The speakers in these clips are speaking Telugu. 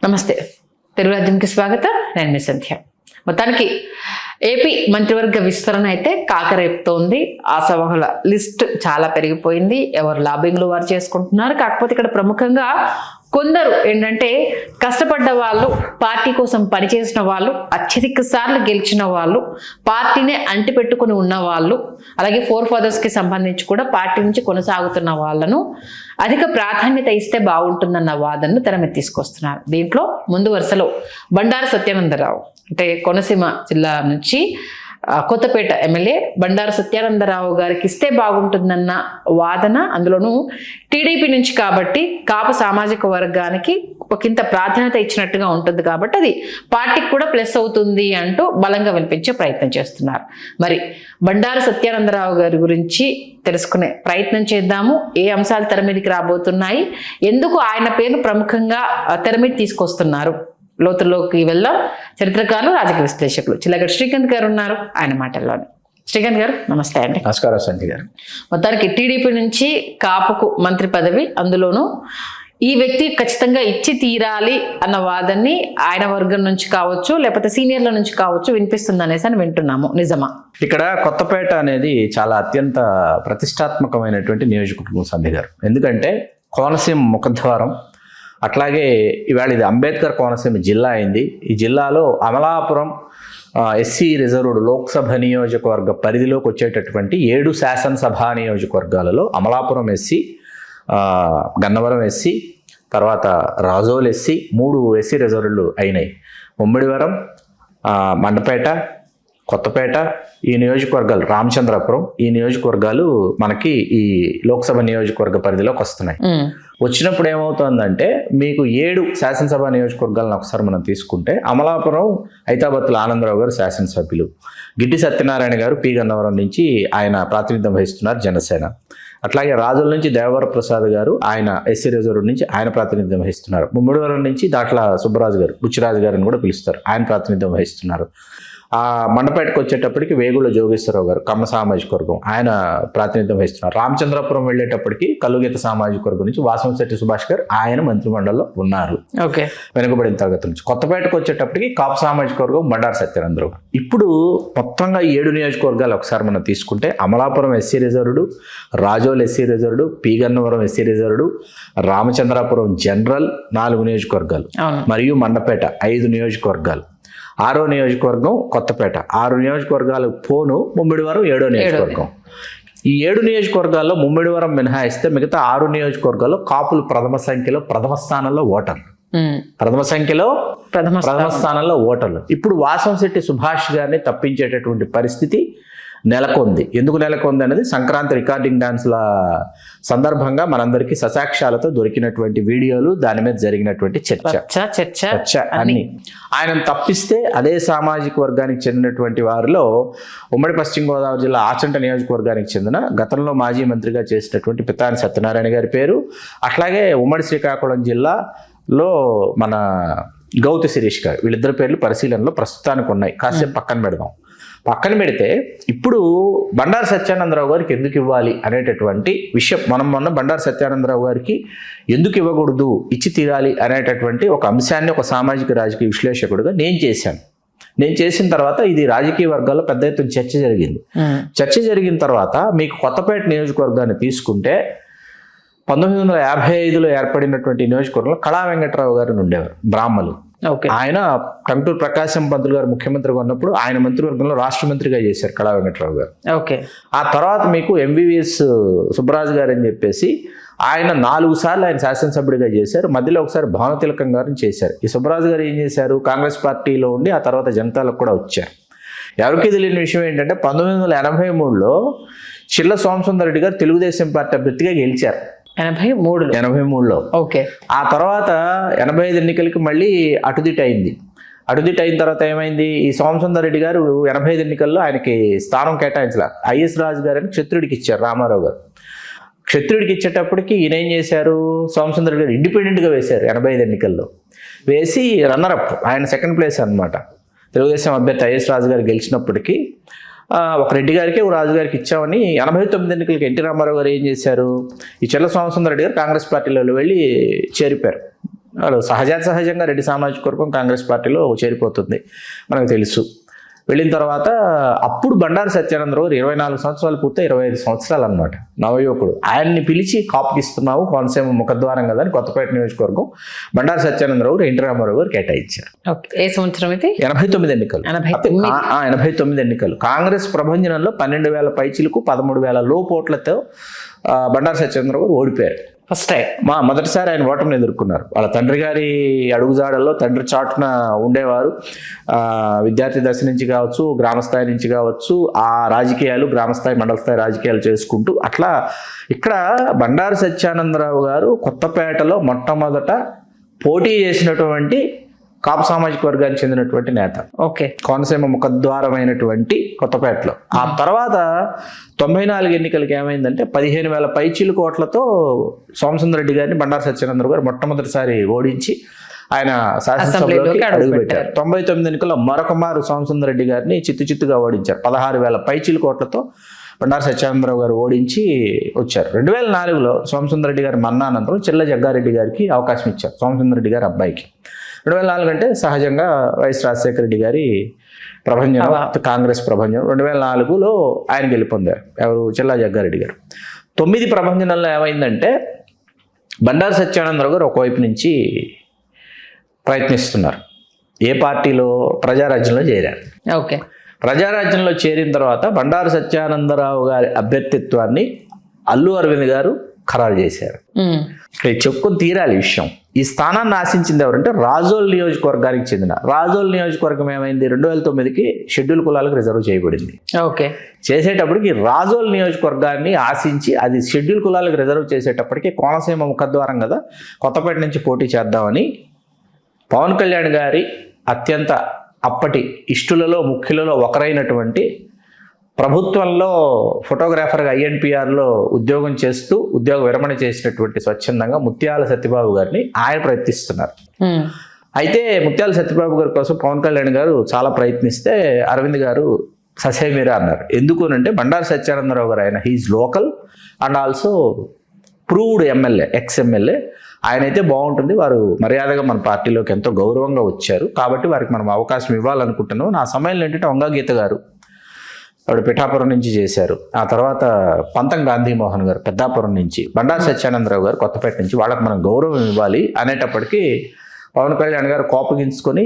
నమస్తే. తెలుగు రాజ్యంకి స్వాగతం. నేను మీ సంధ్య. మొత్తానికి ఏపీ మంత్రివర్గ విస్తరణ అయితే కాకరేపుతోంది. ఆశావహుల లిస్ట్ చాలా పెరిగిపోయింది. ఎవరు లాబింగ్లు వారు చేసుకుంటున్నారు. కాకపోతే ఇక్కడ ప్రముఖంగా కొందరు ఏంటంటే కష్టపడ్డ వాళ్ళు, పార్టీ కోసం పనిచేసిన వాళ్ళు, అత్యధిక సార్లు గెలిచిన వాళ్ళు, పార్టీనే అంటిపెట్టుకుని ఉన్న వాళ్ళు, అలాగే ఫోర్ ఫాదర్స్కి సంబంధించి కూడా పార్టీ నుంచి కొనసాగుతున్న వాళ్ళను అధిక ప్రాధాన్యత ఇస్తే బాగుంటుందన్న వాదనను తెర మీద తీసుకొస్తున్నారు. దీంట్లో ముందు వరుసలో బండారు సత్యానందరావు, అంటే కోనసీమ జిల్లా నుంచి కొత్తపేట ఎమ్మెల్యే బండారు సత్యానందరావు గారికి ఇస్తే బాగుంటుందన్న వాదన, అందులోనూ టీడీపీ నుంచి కాబట్టి కాపు సామాజిక వర్గానికి ఒకంత ప్రాధాన్యత ఇచ్చినట్టుగా ఉంటుంది కాబట్టి అది పార్టీకి కూడా ప్లస్ అవుతుంది అంటూ బలంగా వినిపించే ప్రయత్నం చేస్తున్నారు. మరి బండారు సత్యానందరావు గారి గురించి తెలుసుకునే ప్రయత్నం చేద్దాము. ఏ అంశాలు తెర మీదకి రాబోతున్నాయి, ఎందుకు ఆయన పేరు ప్రముఖంగా తెర మీద తీసుకొస్తున్నారు, లోతుల్లోకి వెళ్దాం. చరిత్రకారులు, రాజకీయ విశ్లేషకులు చిల్లగడ్డ శ్రీకాంత్ గారు ఉన్నారు. ఆయన మాటల్లోనే. శ్రీకాంత్ గారు నమస్తే అండి. నమస్కారం సంధ్య గారు. మొత్తానికి టీడీపీ నుంచి కాపుకు మంత్రి పదవి, అందులోనూ ఈ వ్యక్తి ఖచ్చితంగా ఇచ్చి తీరాలి అన్న వాదన్ని ఆయన వర్గం నుంచి కావచ్చు, లేకపోతే సీనియర్ల నుంచి కావచ్చు వినిపిస్తుంది అనేసి అని వింటున్నాము. నిజమా? ఇక్కడ కొత్తపేట అనేది చాలా అత్యంత ప్రతిష్టాత్మకమైనటువంటి నియోజకవర్గం సంధ్య గారు. ఎందుకంటే కోనసీమ ముఖద్వారం, అట్లాగే ఇవాళ ఇది అంబేద్కర్ కోనసీమ జిల్లా అయింది. ఈ జిల్లాలో అమలాపురం ఎస్సీ రిజర్వ్డ్ లోక్సభ నియోజకవర్గ పరిధిలోకి వచ్చేటటువంటి 7 శాసనసభ నియోజకవర్గాలలో అమలాపురం ఎస్సీ, గన్నవరం ఎస్సీ, తర్వాత రాజోల్ ఎస్సీ, 3 ఎస్సీ రిజర్వ్డ్లు అయినాయి. ముమ్మిడివరం, మండపేట, కొత్తపేట, ఈ నియోజకవర్గాలు, రామచంద్రపురం, ఈ నియోజకవర్గాలు మనకి ఈ లోక్సభ నియోజకవర్గ పరిధిలోకి వస్తున్నాయి. వచ్చినప్పుడు ఏమవుతుందంటే మీకు 7 శాసనసభ నియోజకవర్గాలను ఒకసారి మనం తీసుకుంటే అమలాపురం ఐతాబత్తుల ఆనందరావు గారు శాసనసభ్యులు, గిడ్డి సత్యనారాయణ గారు పి గన్నవరం నుంచి ఆయన ప్రాతినిధ్యం వహిస్తున్నారు జనసేన. అట్లాగే రాజుల నుంచి దేవవర ప్రసాద్ గారు ఆయన ఎస్సీ రిజర్వ్ నుంచి ఆయన ప్రాతినిధ్యం వహిస్తున్నారు. ముమ్మిడివరం నుంచి దాట్ల సుబ్బరాజు గారు, బుచ్చిరాజు గారిని కూడా పిలుస్తారు, ఆయన ప్రాతినిధ్యం వహిస్తున్నారు. మండపేటకు వచ్చేటప్పటికి వేగుల జోగేశ్వరరావు గారు కమ్మ సామాజిక వర్గం, ఆయన ప్రాతినిధ్యం వహిస్తున్నారు. రామచంద్రపురం వెళ్ళేటప్పటికి కలుగీత సామాజిక వర్గం నుంచి వాసంశెట్టి సుభాష్ గారు ఆయన మంత్రిమండలిలో ఉన్నారు, వెనుకబడిన తరగతి నుంచి. కొత్తపేటకు వచ్చేటప్పటికి కాపు సామాజిక వర్గం బండారు సత్యానందరావు. ఇప్పుడు మొత్తంగా 7 నియోజకవర్గాలు ఒకసారి మనం తీసుకుంటే Amalapuram SC reserved, Razole SC reserved, P Gannavaram SC reserved, Ramachandrapuram general 4 నియోజకవర్గాలు, మరియు మండపేట 5 నియోజకవర్గాలు, 6వ నియోజకవర్గం కొత్తపేట, 6 నియోజకవర్గాలు పోను ముమ్మిడివరం 7వ నియోజకవర్గం. ఈ 7 నియోజకవర్గాల్లో ముమ్మిడివరం మినహాయిస్తే మిగతా 6 నియోజకవర్గాల్లో కాపులు ప్రథమ స్థానంలో ఓటర్లు. ఇప్పుడు వాసంశెట్టి సుభాష్ గారిని తప్పించేటటువంటి పరిస్థితి నెలకొంది. ఎందుకు నెలకొంది అనేది సంక్రాంతి రికార్డింగ్ డాన్స్ల సందర్భంగా మనందరికీ ససాక్ష్యాలతో దొరికినటువంటి వీడియోలు, దాని మీద జరిగినటువంటి చర్చ అన్ని. ఆయనను తప్పిస్తే అదే సామాజిక వర్గానికి చెందినటువంటి వారిలో ఉమ్మడి పశ్చిమ గోదావరి జిల్లా ఆచంట నియోజకవర్గానికి చెందిన గతంలో మాజీ మంత్రిగా చేసినటువంటి పితాని సత్యనారాయణ గారి పేరు, అట్లాగే ఉమ్మడి శ్రీకాకుళం జిల్లాలో మన గౌతి శిరీష్ గారు, వీళ్ళిద్దరి పేర్లు పరిశీలనలో ప్రస్తుతానికి ఉన్నాయి. కాసేపు పక్కన పెడితే ఇప్పుడు బండారు సత్యానందరావు గారికి ఎందుకు ఇవ్వాలి అనేటటువంటి విషయం, మొన్న బండారు సత్యానందరావు గారికి ఎందుకు ఇవ్వకూడదు, ఇచ్చి తీరాలి అనేటటువంటి ఒక అంశాన్ని ఒక సామాజిక రాజకీయ విశ్లేషకుడిగా నేను చేసిన తర్వాత ఇది రాజకీయ వర్గాల్లో పెద్ద ఎత్తున చర్చ జరిగిన తర్వాత మీకు కొత్తపేట నియోజకవర్గాన్ని తీసుకుంటే 1955లో ఏర్పడినటువంటి నియోజకవర్గంలో కళా వెంకట్రావు గారు ఉండేవారు, బ్రాహ్మలు. ఆయన టంగుటూరు ప్రకాశం పంతులు గారు ముఖ్యమంత్రిగా ఉన్నప్పుడు ఆయన మంత్రివర్గంలో రాష్ట్ర మంత్రిగా చేశారు కళా వెంకట్రావు గారు. ఆ తర్వాత మీకు ఎంవివిఎస్ సుబ్బరాజు గారు అని చెప్పేసి ఆయన 4 సార్లు ఆయన శాసనసభ్యుడిగా చేశారు. మధ్యలో ఒకసారి భానుతిలకం గారిని చేశారు. ఈ సుబ్బరాజు గారు ఏం చేశారు, కాంగ్రెస్ పార్టీలో ఉండి ఆ తర్వాత జనతాలకు కూడా వచ్చారు. ఎవరికి తెలియని విషయం ఏంటంటే 1983లో చిల్ల సోమసుందర్ రెడ్డి గారు తెలుగుదేశం పార్టీ అభ్యర్థిగా గెలిచారు 83లో. ఆ తర్వాత 85 ఎన్నికలకి మళ్ళీ అటుదిట్ అయిన తర్వాత ఏమైంది, ఈ సోమసుందర్ రెడ్డి గారు 85 ఎన్నికల్లో ఆయనకి స్థానం కేటాయించాల. ఐఎస్ రాజు గారిని క్షత్రుడికి ఇచ్చారు, రామారావు గారు. క్షత్రుడికి ఇచ్చేటప్పటికి ఈయన ఏం చేశారు, సోమసుందర్ రెడ్డి గారు ఇండిపెండెంట్గా వేశారు 85 ఎన్నికల్లో. వేసి రన్నరప్, ఆయన సెకండ్ ప్లేస్ అనమాట. తెలుగుదేశం అభ్యర్థి ఐఎస్ రాజు గారు గెలిచినప్పటికీ ఒక రెడ్డి గారికి ఒక రాజు గారికి ఇచ్చామని 89 ఎన్నికలకి ఎన్టీ రామారావు గారు ఏం చేశారు, ఈ చెల్ల సోమసుందర్ రెడ్డి గారు కాంగ్రెస్ పార్టీలో వెళ్ళి చేరిపారు. వాళ్ళు సహజంగా రెడ్డి సామాజిక వర్గం కాంగ్రెస్ పార్టీలో చేరిపోతుంది మనకు తెలుసు. వెళ్ళిన తర్వాత అప్పుడు బండారు సత్యానందరావు 24 సంవత్సరాలు పూర్తి 25 సంవత్సరాలు అనమాట, నవయువకుడు. ఆయన్ని పిలిచి కాపుకిస్తున్నావు కోనసీమ ముఖద్వారం కదా అని కొత్తపేట నియోజకవర్గం బండారు సత్యానందరావు ఎన్టీ రామారావు గారు కేటాయించారు. ఏ సంవత్సరం ఇది? 89 ఎన్నికలు. 89 ఎన్నికలు. కాంగ్రెస్ ప్రభంజనంలో 12,000 పైచిలకు 13,000 లోపు ఓట్లతో బండారు సత్యానందరావు గారు ఓడిపోయారు. ఫస్ట్ టైం మొదటిసారి ఆయన ఓటమిని ఎదుర్కొన్నారు. వాళ్ళ తండ్రి గారి అడుగుజాడల్లో తండ్రి చాటున ఉండేవారు. విద్యార్థి దశ నుంచి కావచ్చు, గ్రామస్థాయి నుంచి కావచ్చు, ఆ రాజకీయాలు గ్రామస్థాయి మండల స్థాయి రాజకీయాలు చేసుకుంటూ అట్లా ఇక్కడ బండారు సత్యానందరావు గారు కొత్తపేటలో మొట్టమొదట పోటీ చేసినటువంటి కాపు సామాజిక వర్గానికి చెందినటువంటి నేత. ఓకే. కోనసీమ ముఖద్వారమైనటువంటి కొత్తపేటలో. ఆ తర్వాత 94 ఎన్నికలకి ఏమైందంటే 15,000 పైచిలుకు ఓట్లతో సోమసుందర్ రెడ్డి గారిని బండారు సత్యానందరావు గారు మొట్టమొదటిసారి ఓడించి ఆయన శాసనసభలోకి అడుగుపెట్టారు. 99 ఎన్నికల్లో మరొకమారు సోమసుందర్ రెడ్డి గారిని చిత్తుగా ఓడించారు. 16,000 పైచిలుకు ఓట్లతో బండారు సత్యానందరావు గారు ఓడించి వచ్చారు. 2004లో సోమసుందర్ రెడ్డి గారి మరణానంతరం చిల్ల జగ్గారెడ్డి గారికి అవకాశం ఇచ్చారు, సోమసుందర్ రెడ్డి గారి అబ్బాయికి. 2004 అంటే సహజంగా వైఎస్ రాజశేఖర రెడ్డి గారి ప్రభంజనం, కాంగ్రెస్ ప్రభంజనం. 2004లో ఆయన గెలుపొందారు. ఎవరు? చిల్లా జగ్గారెడ్డి గారు. 9 ప్రభంజనంలో ఏమైందంటే బండారు సత్యానందరావు గారు ఒకవైపు నుంచి ప్రయత్నిస్తున్నారు. ఏ పార్టీలో? ప్రజారాజ్యంలో చేరారు. ఓకే. ప్రజారాజ్యంలో చేరిన తర్వాత బండారు సత్యానందరావు గారి అభ్యర్థిత్వాన్ని అల్లు అరవింద్ గారు ఖరారు చేశారు. ఇక్కడ చెప్పుకొని తీరాలి విషయం. ఈ స్థానాన్ని ఆశించింది ఎవరంటే రాజోల్ నియోజకవర్గానికి చెందిన రాజోల్ నియోజకవర్గం ఏమైంది? 2009కి షెడ్యూల్ కులాలకు రిజర్వ్ చేయబడింది. ఓకే. చేసేటప్పటికి రాజోల్ నియోజకవర్గాన్ని ఆశించి అది షెడ్యూల్ కులాలకు రిజర్వ్ చేసేటప్పటికి కోనసీమ ముఖద్వారం కదా, కొత్తపేట నుంచి పోటీ చేద్దామని పవన్ కళ్యాణ్ గారి అత్యంత అప్పటి ఇష్టులలో ముఖ్యులలో ఒకరైనటువంటి ప్రభుత్వంలో ఫోటోగ్రాఫర్గా ఐఎన్పిఆర్లో ఉద్యోగం చేస్తూ ఉద్యోగ విరమణ చేసినటువంటి స్వచ్ఛందంగా ముత్యాల సత్యబాబు గారిని ఆయన ప్రయత్నిస్తున్నారు. అయితే ముత్యాల సత్యబాబు గారి కోసం పవన్ కళ్యాణ్ గారు చాలా ప్రయత్నిస్తే అరవింద్ గారు ససేమిరా అన్నారు. ఎందుకు అంటే బండారు సత్యానందరావు గారు ఆయన he is local and also proved MLA, ex MLA. ఆయన అయితే బాగుంటుంది, వారు మర్యాదగా మన పార్టీలోకి ఎంతో గౌరవంగా వచ్చారు కాబట్టి వారికి మనం అవకాశం ఇవ్వాలనుకుంటున్నాం. నా సమయంలో ఏంటంటే వంగాగీత గారు ఆవిడ పిఠాపురం నుంచి చేశారు. ఆ తర్వాత పంతం గాంధీమోహన్ గారు పెద్దాపురం నుంచి, బండారు సత్యానందరావు గారు కొత్తపేట నుంచి, వాళ్ళకి మనం గౌరవం ఇవ్వాలి అనేటప్పటికీ పవన్ కళ్యాణ్ గారు కోపగించుకొని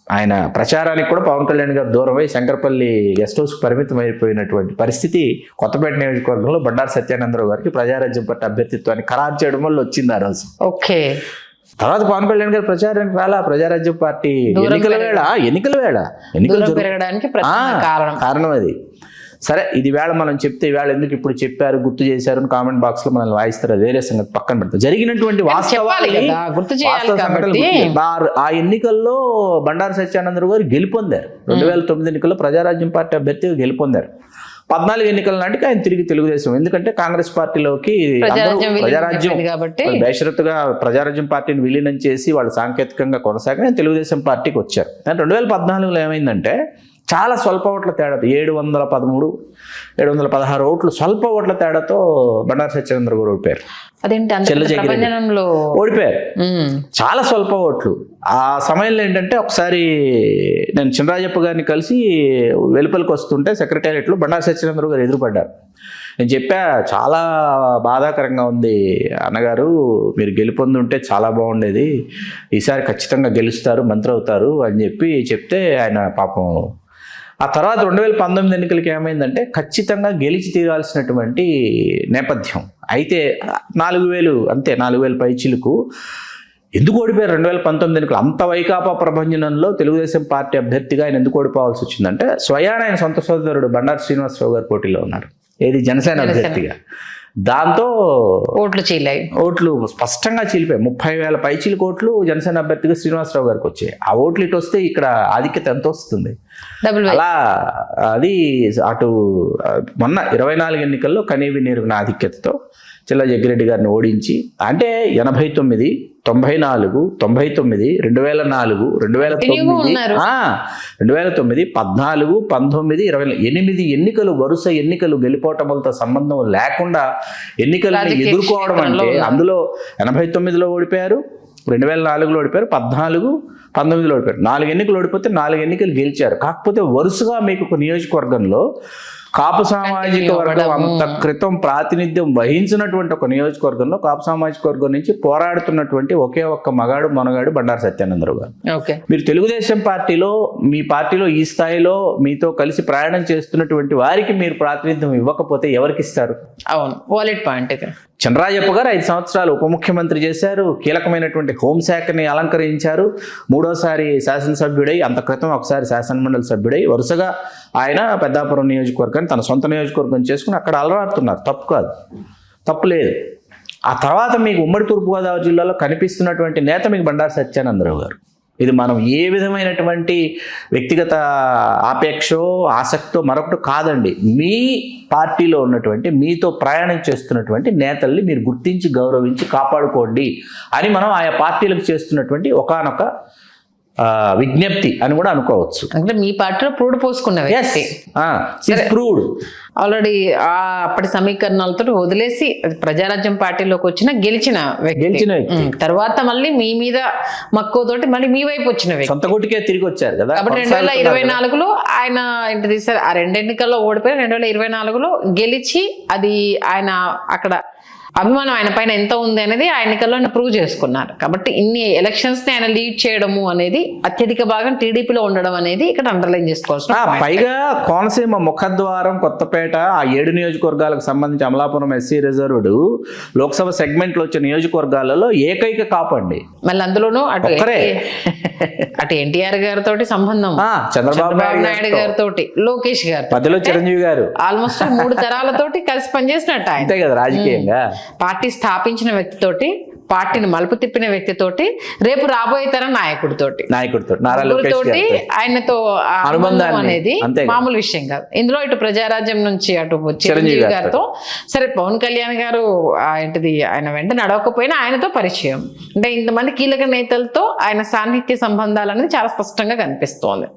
ఆయన ప్రచారానికి కూడా పవన్ కళ్యాణ్ గారు దూరమై శంకరపల్లి గెస్ట్ హౌస్కి పరిమితం అయిపోయినటువంటి పరిస్థితి కొత్తపేట నియోజకవర్గంలో బండారు సత్యానందరావు గారికి ప్రజారాజ్యం పార్టీ అభ్యర్థిత్వాన్ని ఖరారు చేయడం వల్ల వచ్చింది ఆ రోజు. ఓకే. తర్వాత పవన్ కళ్యాణ్ గారు ప్రచారానికి రాలా. ప్రజారాజ్యం పార్టీ ఎన్నికల వేళ పెరగడానికి కారణం అది. సరే, ఇది వేళ మనం చెప్తే ఈవేళ ఎందుకు ఇప్పుడు చెప్పారు, గుర్తు చేశారు అని కామెంట్ బాక్స్ లో మనల్ని వాయిస్తారు. వేరే సంగతి పక్కన పెడతారు. జరిగినటువంటి ఆ ఎన్నికల్లో బండారు సత్యానందరావు గారు గెలుపొందారు. 2009 ఎన్నికల్లో ప్రజారాజ్యం పార్టీ అభ్యర్థిగా గెలుపొందారు. 14 ఎన్నికల నాటికి ఆయన తిరిగి తెలుగుదేశం, ఎందుకంటే కాంగ్రెస్ పార్టీలోకి బేషరతుగా ప్రజారాజ్యం పార్టీని విలీనం చేసి వాళ్ళు సాంకేతికంగా కొనసాగి తెలుగుదేశం పార్టీకి వచ్చారు. కానీ 2014లో ఏమైందంటే చాలా స్వల్ప ఓట్ల తేడాతో 713, 716 ఓట్లు స్వల్ప ఓట్ల తేడాతో బండారు సత్యానందరావు గారు ఓడిపోయారు. ఓడిపోయారు చాలా స్వల్ప ఓట్లు. ఆ సమయంలో ఏంటంటే ఒకసారి నేను చినరాజప్ప గారిని కలిసి వెలుపలికి వస్తుంటే సెక్రటేరియట్లో బండారు సత్యానందరావు గారు ఎదురుపడ్డారు. నేను చెప్పా, చాలా బాధాకరంగా ఉంది అన్నగారు, మీరు గెలుపొందుంటే చాలా బాగుండేది, ఈసారి ఖచ్చితంగా గెలుస్తారు, మంత్రి అవుతారు అని చెప్తే ఆయన పాపం. ఆ తర్వాత 2019 ఎన్నికలకి ఏమైందంటే ఖచ్చితంగా గెలిచి తీరాల్సినటువంటి నేపథ్యం. అయితే 4,000 అంతే, 4,000 పైచిలకు ఎందుకు ఓడిపోయారు 2019 ఎన్నికలు? అంత వైకాపా ప్రభంజనంలో తెలుగుదేశం పార్టీ అభ్యర్థిగా ఆయన ఎందుకు ఓడిపోవాల్సి వచ్చిందంటే స్వయాన ఆయన సొంత సోదరుడు బండారు శ్రీనివాసరావు గారు పోటీలో ఉన్నారు. ఏది? జనసేన అభ్యర్థిగా. దాంతో ఓట్లు స్పష్టంగా చీలిపోయాయి. 30,000 పైచీలకు ఓట్లు జనసేన అభ్యర్థిగా శ్రీనివాసరావు గారికి వచ్చాయి. ఆ ఓట్లు ఇటు వస్తే ఇక్కడ ఆధిక్యత ఎంత వస్తుంది? అలా అది అటు మొన్న 24 ఎన్నికల్లో కనీవి నీరుగిన ఆధిక్యతతో చిల్లా జగ్గిరెడ్డి గారిని ఓడించి, అంటే 89, 94, 99, 2004, 2009, 2009, 14, 19, 28 ఎన్నికలు వరుస ఎన్నికలు గెలుపోవటములతో సంబంధం లేకుండా ఎన్నికలను ఎదుర్కోవడం అంటే అందులో 89లో ఓడిపోయారు, 2004లో ఓడిపోయారు, 14, 19లో ఓడిపోయారు. 4 ఎన్నికలు ఓడిపోతే 4 ఎన్నికలు గెలిచారు. కాకపోతే వరుసగా మీకు ఒక నియోజకవర్గంలో కాపు సామాజిక వర్గం అంత క్రితం ప్రాతినిధ్యం వహించినటువంటి ఒక నియోజకవర్గంలో కాపు సామాజిక వర్గం నుంచి పోరాడుతున్నటువంటి ఒకే ఒక్క మగాడు మనగాడు బండారు సత్యానందరావు గారు. మీరు తెలుగుదేశం పార్టీలో, మీ పార్టీలో ఈ స్థాయిలో మీతో కలిసి ప్రయాణం చేస్తున్నటువంటి వారికి మీరు ప్రాతినిధ్యం ఇవ్వకపోతే ఎవరికి ఇస్తారు? అవును, వాలెట్ పాయింట్ ఇది. చంద్రరాజప్ప గారు 5 సంవత్సరాలు ఉప ముఖ్యమంత్రి చేశారు, కీలకమైనటువంటి హోంశాఖని అలంకరించారు, 3వసారి శాసనసభ్యుడై, అంత క్రితం ఒకసారి శాసనమండలి సభ్యుడై, వరుసగా ఆయన పెద్దాపురం నియోజకవర్గాన్ని తన సొంత నియోజకవర్గం చేసుకుని అక్కడ అలరాడుతున్నారు. తప్పు కాదు, తప్పు లేదు. ఆ తర్వాత మీకు ఉమ్మడి తూర్పుగోదావరి జిల్లాలో కనిపిస్తున్నటువంటి నేత మీకు బండారు సత్యానందరావు గారు. ఇది మనం ఏ విధమైనటువంటి వ్యక్తిగత ఆపేక్షో ఆసక్తో మరొకటి కాదండి. మీ పార్టీలో ఉన్నటువంటి, మీతో ప్రయాణం చేస్తున్నటువంటి నేతల్ని మీరు గుర్తించి గౌరవించి కాపాడుకోండి అని మనం ఆయా పార్టీలకు చేస్తున్నటువంటి ఒకానొక విజ్ఞప్తి అని కూడా అనుకోవచ్చు. అంటే మీ పార్టీలో ప్రూడ్ పోసుకున్న వ్యక్తి ఆల్రెడీ అప్పటి సమీకరణాలతో వదిలేసి ప్రజారాజ్యం పార్టీలోకి వచ్చిన గెలిచిన వ్యక్తి, తర్వాత మళ్ళీ మీ మీద మక్కువతోటి మళ్ళీ మీ వైపు వచ్చిన వ్యక్తి, సొంత గుటికే తిరిగి వచ్చారు కదా. కాబట్టి 2024లో ఆయన ఏంటిది సార్, ఆ 2 ఎన్నికల్లో ఓడిపోయి 2024లో గెలిచి అది ఆయన అక్కడ అభిమానం ఆయన పైన ఎంత ఉంది అనేది ఆ ఎన్నికల్లో ప్రూవ్ చేసుకున్నారు. కాబట్టి ఇన్ని ఎలక్షన్స్ ని ఆయన లీడ్ చేయడము అనేది, అత్యధిక భాగం టీడీపీలో ఉండడం అనేది ఇక్కడ అండర్లైన్ చేసుకోవాల్సిన. పైగా కోనసీమ ముఖద్వారం కొత్తపేట ఆ 7 నియోజకవర్గాలకు సంబంధించి Amalapuram SC reserved Lok Sabha segment లో వచ్చే నియోజకవర్గాలలో ఏకైక కాపండి. మళ్ళీ అందులోనూ అటు ఎన్టీఆర్ గారితో సంబంధం, చంద్రబాబు నాయుడు గారితో, లోకేష్ గారు, మధ్యలో చిరంజీవి గారు, ఆల్మోస్ట్ 3 తరాలతోటి కలిసి పనిచేసినట్టు ఆయన. అంతే కదా, రాజకీయంగా పార్టీ స్థాపించిన వ్యక్తితోటి, పార్టీని మలుపు తిప్పిన వ్యక్తితోటి, రేపు రాబోయే తరం నాయకుడితోటి ఆయనతో అనుబంధం అనేది మామూలు విషయం కాదు. ఇందులో ఇటు ప్రజారాజ్యం నుంచి అటు చిరంజీవి గారితో, సరే పవన్ కళ్యాణ్ గారు ఏంటిది ఆయన వెంట నడవకపోయినా ఆయనతో పరిచయం, అంటే ఇంతమంది కీలక నేతలతో ఆయన సాన్నిహిత్య సంబంధాలు అనేది చాలా స్పష్టంగా కనిపిస్తోంది.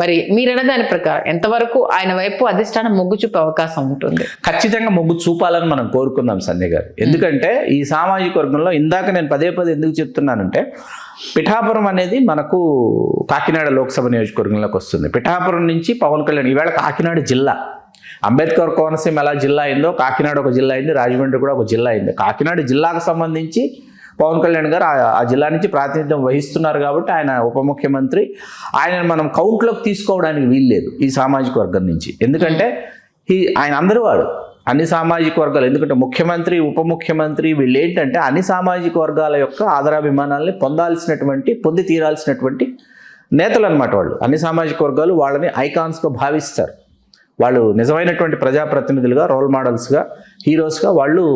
మరి మీరన్న దాని ప్రకారం ఎంతవరకు ఆయన వైపు అధిష్టానం మొగ్గు చూపే అవకాశం ఉంటుంది? ఖచ్చితంగా మొగ్గు చూపాలని మనం కోరుకుందాం సంజయ్ గారు. ఎందుకంటే ఈ సామాజిక వర్గంలో ఇందాక నేను పదే ఎందుకు చెప్తున్నానంటే, పిఠాపురం అనేది మనకు కాకినాడ లోక్సభ నియోజకవర్గంలోకి వస్తుంది. పిఠాపురం నుంచి పవన్ కళ్యాణ్, ఈవేళ కాకినాడ జిల్లా, అంబేద్కర్ కోనసీమ ఎలా జిల్లా అయిందో కాకినాడ ఒక జిల్లా అయింది, రాజమండ్రి కూడా ఒక జిల్లా అయింది. కాకినాడ జిల్లాకు సంబంధించి పవన్ కళ్యాణ్ గారు ఆ జిల్లా నుంచి ప్రాతినిధ్యం వహిస్తున్నారు కాబట్టి ఆయన ఉప ముఖ్యమంత్రి. ఆయన మనం కౌంట్లోకి తీసుకోవడానికి వీల్లేదు ఈ సామాజిక వర్గం నుంచి. ఎందుకంటే ఆయన అందరూ వాడు, అన్ని సామాజిక వర్గాలు. ఎందుకంటే ముఖ్యమంత్రి, ఉప ముఖ్యమంత్రి వీళ్ళు ఏంటంటే అన్ని సామాజిక వర్గాల యొక్క ఆదరాభిమానాల్ని పొంది తీరాల్సినటువంటి నేతలు అనమాట వాళ్ళు. అన్ని సామాజిక వర్గాలు వాళ్ళని ఐకాన్స్గా భావిస్తారు. వాళ్ళు నిజమైనటువంటి ప్రజాప్రతినిధులుగా, రోల్ మోడల్స్గా, హీరోస్గా వాళ్ళు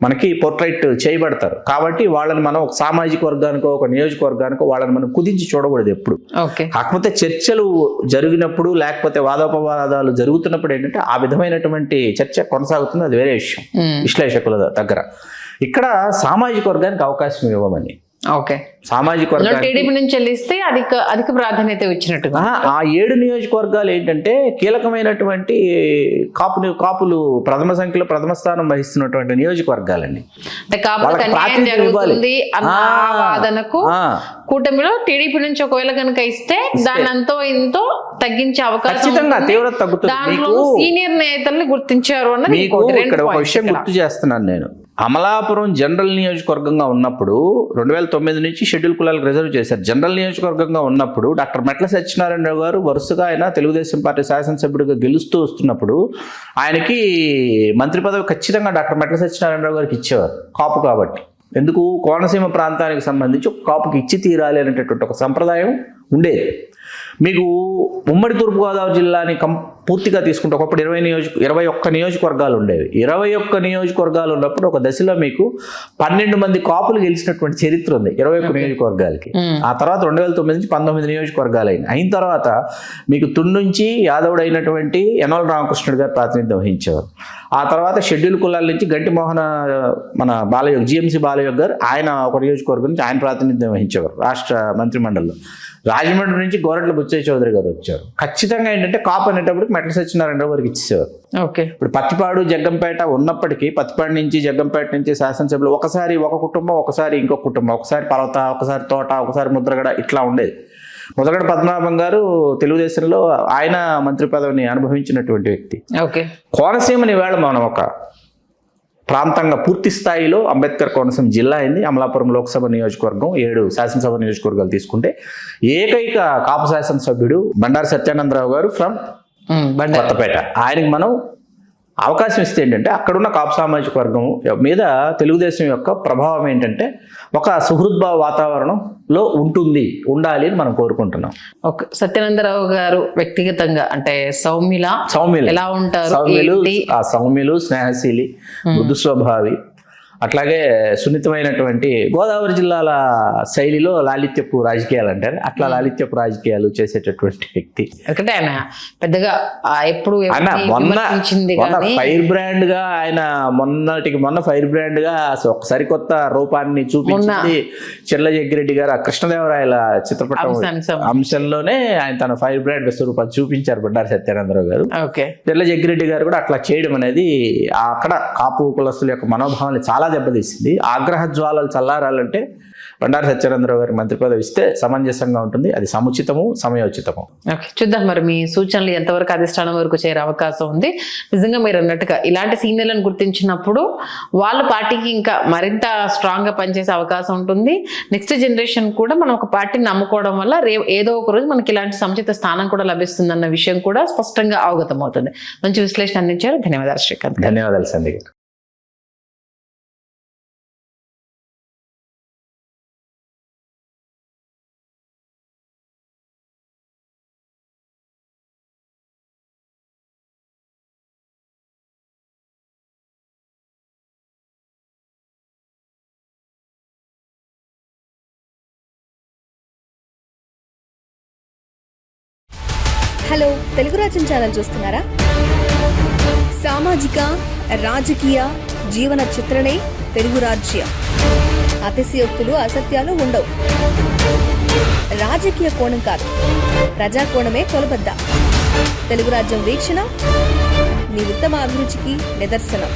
మనకి పోర్ట్రైట్ చేయబడతారు. కాబట్టి వాళ్ళని మనం ఒక సామాజిక వర్గానికో ఒక నియోజకవర్గానికో వాళ్ళని మనం కుదించి చూడకూడదు ఎప్పుడు. కాకపోతే చర్చలు జరిగినప్పుడు, లేకపోతే వాదోపవాదాలు జరుగుతున్నప్పుడు ఏంటంటే ఆ విధమైనటువంటి చర్చ కొనసాగుతుంది, అది వేరే విషయం విశ్లేషకుల దగ్గర. ఇక్కడ సామాజిక వర్గానికి అవకాశం ఇవ్వమని, సామాజిక టీడీపీ నుంచి చెల్లిస్తే అధిక ప్రాధాన్యత ఇచ్చినట్టుగా ఆ 7 నియోజకవర్గాలు ఏంటంటే కీలకమైనటువంటి కాపులు ప్రథమ సంఖ్యలో ప్రథమ స్థానం వహిస్తున్నటువంటి నియోజకవర్గాలండి. కూటమిలో టీడీపీ నుంచి ఒకవేళ కనుక ఇస్తే దాని అంతో ఇంతో తగ్గించే అవకాశం, తీవ్రత తగ్గుతుంది. సీనియర్ నేతల్ని గుర్తించారు అన్నది. మీకు ఇక్కడ ఒక విషయం గుర్తు చేస్తున్నాను నేను. అమలాపురం జనరల్ నియోజకవర్గంగా ఉన్నప్పుడు 2009 నుంచి షెడ్యూల్ కులాలకు రిజర్వ్ చేశారు. జనరల్ నియోజకవర్గంగా ఉన్నప్పుడు డాక్టర్ మెట్ల సత్యనారాయణరావు గారు వరుసగా ఆయన తెలుగుదేశం పార్టీ శాసనసభ్యుడిగా గెలుస్తూ వస్తున్నప్పుడు ఆయనకి మంత్రి పదవి ఖచ్చితంగా డాక్టర్ మెట్ల సత్యనారాయణరావు గారికి ఇచ్చేవారు, కాపు కాబట్టి. ఎందుకు, కోనసీమ ప్రాంతానికి సంబంధించి ఒక కాపుకి ఇచ్చి తీరాలి అనేటటువంటి ఒక సంప్రదాయం ఉండేది. మీకు ఉమ్మడి తూర్పుగోదావరి జిల్లాని పూర్తిగా తీసుకుంటే ఒకప్పుడు 21 నియోజకవర్గాలు ఉండేవి. 21 నియోజకవర్గాలు ఉన్నప్పుడు ఒక దశలో మీకు 12 మంది కాపులు గెలిచినటువంటి చరిత్ర ఉంది 21 నియోజకవర్గాలకి. ఆ తర్వాత 2009 నుంచి 19 నియోజకవర్గాలు అయిన తర్వాత మీకు తుని నుంచి యాదవుడు అయినటువంటి యనమల రామకృష్ణుడు గారు ప్రాతినిధ్యం వహించేవారు. ఆ తర్వాత షెడ్యూల్ కులాల నుంచి గంటి మోహన మన బాలయోగ్ జిఎంసీ బాలయోగ్ గారు ఆయన ఒక నియోజకవర్గం నుంచి ఆయన ప్రాతినిధ్యం వహించేవారు రాష్ట్ర మంత్రిమండలిలో. రాజమండ్రి నుంచి గోరట్ల బుచ్చయ్య చౌదరి గారు వచ్చారు. ఖచ్చితంగా ఏంటంటే కాపు అనేటప్పటికి మెట్ల సత్యనారాయణరావు గారికి ఇచ్చేవారు. ఓకే. ఇప్పుడు పత్తిపాడు జగ్గంపేట ఉన్నప్పటికీ పత్తిపాడు నుంచి జగ్గంపేట నుంచి శాసనసభ్యులు ఒకసారి ఒక కుటుంబం, ఒకసారి ఇంకొక కుటుంబం, ఒకసారి పర్వత, ఒకసారి తోట, ఒకసారి ముద్రగడ, ఇట్లా ఉండేది. ముద్రగడ పద్మనాభం గారు తెలుగుదేశంలో ఆయన మంత్రి పదవిని అనుభవించినటువంటి వ్యక్తి. ఓకే. కోనసీమని వేళ మనం ఒక ప్రాంతంగా పూర్తి స్థాయిలో అంబేద్కర్ కోనసీమ జిల్లా అయింది. అమలాపురం లోక్సభ నియోజకవర్గం 7 శాసనసభ నియోజకవర్గాలు తీసుకుంటే ఏకైక కాపు శాసనసభ్యుడు బండారు సత్యానందరావు గారు ఫ్రమ్ కొత్తపేట. ఆయనకి మనం అవకాశం ఇస్తే ఏంటంటే అక్కడున్న కాపు సామాజిక వర్గం మీద తెలుగుదేశం యొక్క ప్రభావం ఏంటంటే ఒక సుహృద్భావ వాతావరణంలో ఉండాలి అని మనం కోరుకుంటున్నాం. ఓకే. సత్యానందరావు గారు వ్యక్తిగతంగా అంటే సౌమ్యులు ఎలా ఉంటారు? సౌమ్యులు, స్నేహశీలి, మృదు స్వభావి, అట్లాగే సున్నితమైనటువంటి గోదావరి జిల్లాల శైలిలో లాలిత్యపు రాజకీయాలు అంటారు, అట్లా లాలిత్యపు రాజకీయాలు చేసేటటువంటి వ్యక్తి. ఎందుకంటే ఆయన పెద్దగా ఎప్పుడు ఫైర్ బ్రాండ్ గా ఆయన మొన్న ఫైర్ బ్రాండ్ గా ఒక సరికొత్త రూపాన్ని చూపించింది చెర్ల జగ్గిరెడ్డి గారు. ఆ కృష్ణదేవరాయల చిత్రపటం అంశంలోనే ఆయన తన ఫైర్ బ్రాండ్ స్వరూపాన్ని చూపించారు బండారు సత్యానందరావు గారు. చెర్ల జగ్గిరెడ్డి గారు కూడా అట్లా చేయడం అనేది అక్కడ కాపు కులస్తుల యొక్క మనోభావాన్ని చాలా దెబ్బతీసింది. ఆగ్రహ జ్వాలలు చల్లారాలంటే బండారు సత్యానందరావు గారి మంత్రి పదవి ఇస్తే సమంజసంగా ఉంటుంది. అది సముచితము, సమయోచితము. ఓకే, చూద్దాం మరి మీ సూచనలు ఎంతవరకు అధిష్టానం వరకు చేరే అవకాశం ఉంది. నిజంగా మీరు అన్నట్టుగా ఇలాంటి సీనియర్లను గుర్తించినప్పుడు వాళ్ళ పార్టీకి ఇంకా మరింత స్ట్రాంగ్ గా పనిచేసే అవకాశం ఉంటుంది. నెక్స్ట్ జనరేషన్ కూడా మనం ఒక పార్టీని నమ్ముకోవడం వల్ల ఏదో ఒక రోజు మనకి ఇలాంటి సముచిత స్థానం కూడా లభిస్తుందన్న విషయం కూడా స్పష్టంగా అవగతం అవుతుంది. మంచి విశ్లేషణ అందించారు. ధన్యవాదాలు శ్రీకాంత్. ధన్యవాదాలు సంధ్య గారు. హలో, తెలుగు రాజ్యం ఛానల్ చూస్తున్నారా? సామాజిక, రాజకీయ, జీవన చిత్రణే తెలుగు రాజ్యం. అతిశయోక్తులు, అసత్యాలు ఉండవు. రాజకీయ కోణం కాదు, ప్రజా కోణమే కొలబద్ద. తెలుగు రాజ్యం వీక్షణ మీ ఉత్తమ అభిరుచికి నిదర్శనం.